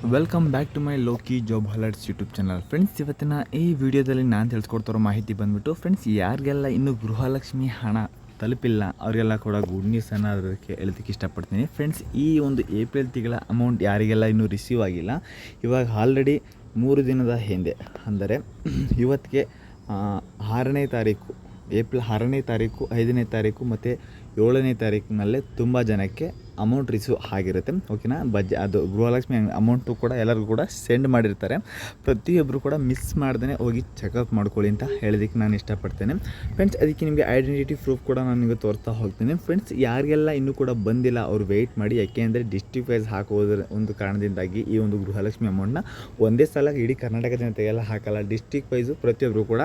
Welcome back to my Loki job alerts YouTube channel. Friends, ಇವತ್ತಿನ ಈ ವಿಡಿಯೋದಲ್ಲಿ ನಾನು ತಿಳಿಸ್ಕೊಡ್ತಿರೋ ಮಾಹಿತಿ ಬಂದುಬಿಟ್ಟು, ಫ್ರೆಂಡ್ಸ್, ಯಾರಿಗೆಲ್ಲ ಇನ್ನೂ ಗೃಹಲಕ್ಷ್ಮಿ ಹಣ ತಲುಪಿಲ್ಲ ಅವರಿಗೆಲ್ಲ ಕೂಡ ಗುಡ್ ನ್ಯೂಸನ್ನು ಅದಕ್ಕೆ ಹೇಳೋದಕ್ಕೆ ಇಷ್ಟಪಡ್ತೀನಿ. ಫ್ರೆಂಡ್ಸ್, ಈ ಒಂದು ಏಪ್ರಿಲ್ ತಿಂಗಳ ಅಮೌಂಟ್ ಯಾರಿಗೆಲ್ಲ ಇನ್ನೂ ರಿಸೀವ್ ಆಗಿಲ್ಲ, ಇವಾಗ ಆಲ್ರೆಡಿ 3 ದಿನದ ಹಿಂದೆ ಅಂದರೆ ಇವತ್ತಿಗೆ 6ನೇ ತಾರೀಕು, ಏಪ್ರಿಲ್ 6ನೇ ತಾರೀಕು, 5ನೇ ತಾರೀಕು ಮತ್ತು 7ನೇ ತಾರೀಕಿನಲ್ಲೇ ತುಂಬ ಜನಕ್ಕೆ ಅಮೌಂಟ್ ರಿಸೀವ್ ಆಗಿರುತ್ತೆ. ಓಕೆನಾ? ಅದು ಗೃಹಲಕ್ಷ್ಮಿ ಅಮೌಂಟು ಕೂಡ ಎಲ್ಲರಿಗೂ ಕೂಡ ಸೆಂಡ್ ಮಾಡಿರ್ತಾರೆ. ಪ್ರತಿಯೊಬ್ಬರು ಕೂಡ ಮಿಸ್ ಮಾಡ್ದೇ ಹೋಗಿ ಚೆಕಪ್ ಮಾಡ್ಕೊಳ್ಳಿ ಅಂತ ಹೇಳೋದಕ್ಕೆ ನಾನು ಇಷ್ಟಪಡ್ತೇನೆ. ಫ್ರೆಂಡ್ಸ್, ಅದಕ್ಕೆ ನಿಮಗೆ ಐಡೆಂಟಿಟಿ ಪ್ರೂಫ್ ಕೂಡ ನಾನು ನಿಮಗೆ ತೋರಿಸ್ತಾ ಹೋಗ್ತೀನಿ. ಫ್ರೆಂಡ್ಸ್, ಯಾರಿಗೆಲ್ಲ ಇನ್ನೂ ಕೂಡ ಬಂದಿಲ್ಲ ಅವರು ವೆಯ್ಟ್ ಮಾಡಿ. ಯಾಕೆ ಅಂದರೆ ಡಿಸ್ಟ್ರಿಕ್ಟ್ ವೈಸ್ ಹಾಕೋದ್ರ ಒಂದು ಕಾರಣದಿಂದಾಗಿ ಈ ಒಂದು ಗೃಹಲಕ್ಷ್ಮಿ ಅಮೌಂಟ್ನ ಒಂದೇ ಸಲ ಇಡೀ ಕರ್ನಾಟಕ ಜನತೆಗೆಲ್ಲ ಹಾಕಲ್ಲ. ಡಿಸ್ಟ್ರಿಕ್ಟ್ ವೈಸು ಪ್ರತಿಯೊಬ್ಬರು ಕೂಡ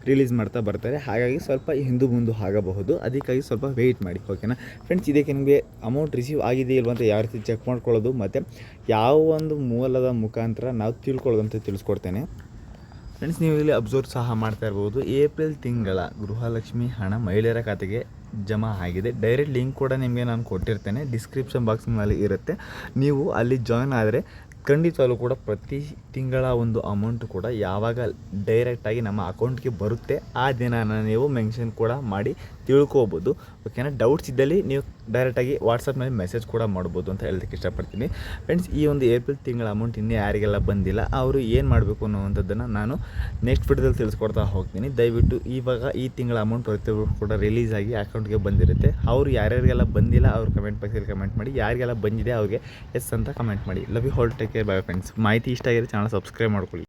ರಿಲೀಸ್ ಮಾಡ್ತಾ ಬರ್ತಾರೆ. ಹಾಗಾಗಿ ಸ್ವಲ್ಪ ಹಿಂದೆ ಮುಂದೆ ಆಗಬಹುದು. ಅದಕ್ಕಾಗಿ ಸ್ವಲ್ಪ ವೆಯ್ಟ್ ಮಾಡಿ. ಓಕೆನಾ ಫ್ರೆಂಡ್ಸ್? ಇದಕ್ಕೆ ನಿಮಗೆ ಅಮೌಂಟ್ ರಿಸೀವ್ ಆಗಿದೆ ಇಲ್ವ ಅಂತ ಯಾವ ರೀತಿ ಚೆಕ್ ಮಾಡ್ಕೊಳ್ಳೋದು ಮತ್ತು ಯಾವ ಒಂದು ಮೂಲದ ಮುಖಾಂತರ ನಾವು ತಿಳ್ಕೊಳ್ಳೋದು ಅಂತ ತಿಳಿಸ್ಕೊಡ್ತೇನೆ. ಫ್ರೆಂಡ್ಸ್, ನೀವು ಇಲ್ಲಿ ಅಬ್ಸರ್ವ್ ಸಹ ಮಾಡ್ತಾ ಇರ್ಬೋದು. ಏಪ್ರಿಲ್ ತಿಂಗಳ ಗೃಹಲಕ್ಷ್ಮಿ ಹಣ ಮಹಿಳೆಯರ ಖಾತೆಗೆ ಜಮಾ ಆಗಿದೆ. ಡೈರೆಕ್ಟ್ ಲಿಂಕ್ ಕೂಡ ನಿಮಗೆ ನಾನು ಕೊಟ್ಟಿರ್ತೇನೆ, ಡಿಸ್ಕ್ರಿಪ್ಷನ್ ಬಾಕ್ಸ್ನಲ್ಲಿ ಇರುತ್ತೆ. ನೀವು ಅಲ್ಲಿ ಜಾಯ್ನ್ ಆದರೆ ಖಂಡಿತವಾಗ್ಲೂ ಕೂಡ ಪ್ರತಿ ತಿಂಗಳ ಒಂದು ಅಮೌಂಟು ಕೂಡ ಯಾವಾಗ ಡೈರೆಕ್ಟಾಗಿ ನಮ್ಮ ಅಕೌಂಟ್ಗೆ ಬರುತ್ತೆ ಆ ದಿನಾನ ನೀವು ಮೆನ್ಷನ್ ಕೂಡ ಮಾಡಿ ತಿಳ್ಕೊಬೋದು. ಓಕೆನಾ? ಡೌಟ್ಸ್ ಇದ್ದಲ್ಲಿ ನೀವು ಡೈರೆಕ್ಟಾಗಿ ವಾಟ್ಸಪ್ನಲ್ಲಿ ಮೆಸೇಜ್ ಕೂಡ ಮಾಡ್ಬೋದು ಅಂತ ಹೇಳೋದಕ್ಕೆ ಇಷ್ಟಪಡ್ತೀನಿ. ಫ್ರೆಂಡ್ಸ್, ಈ ಒಂದು ಏಪ್ರಿಲ್ ತಿಂಗಳ ಅಮೌಂಟ್ ಇನ್ನೂ ಯಾರಿಗೆಲ್ಲ ಬಂದಿಲ್ಲ ಅವರು ಏನು ಮಾಡಬೇಕು ಅನ್ನೋವಂಥದ್ದನ್ನು ನಾನು ನೆಕ್ಸ್ಟ್ ವಿಡಿಯೋದಲ್ಲಿ ತಿಳಿಸ್ಕೊಡ್ತಾ ಹೋಗ್ತೀನಿ. ದಯವಿಟ್ಟು ಇವಾಗ ಈ ತಿಂಗಳ ಅಮೌಂಟ್ ಪ್ರತಿಯೊಬ್ಬರು ಕೂಡ ರಿಲೀಸ್ ಆಗಿ ಅಕೌಂಟ್ಗೆ ಬಂದಿರುತ್ತೆ. ಅವರು ಯಾರ್ಯಾರಿಗೆಲ್ಲ ಬಂದಿಲ್ಲ ಅವರು ಕಮೆಂಟ್ ಬಾಕ್ಸಲ್ಲಿ ಕಮೆಂಟ್ ಮಾಡಿ, ಯಾರಿಗೆಲ್ಲ ಬಂದಿದೆ ಅವ್ರಿಗೆ ಎಸ್ ಅಂತ ಕಮೆಂಟ್ ಮಾಡಿ. Love you all, take care, bye friends. ಮಾಹಿತಿ ಇಷ್ಟ ಆಗಿದ್ರೆ ಚಾನಲ್ ಸಬ್ಸ್ಕ್ರೈಬ್ ಮಾಡ್ಕೊಳ್ಳಿ.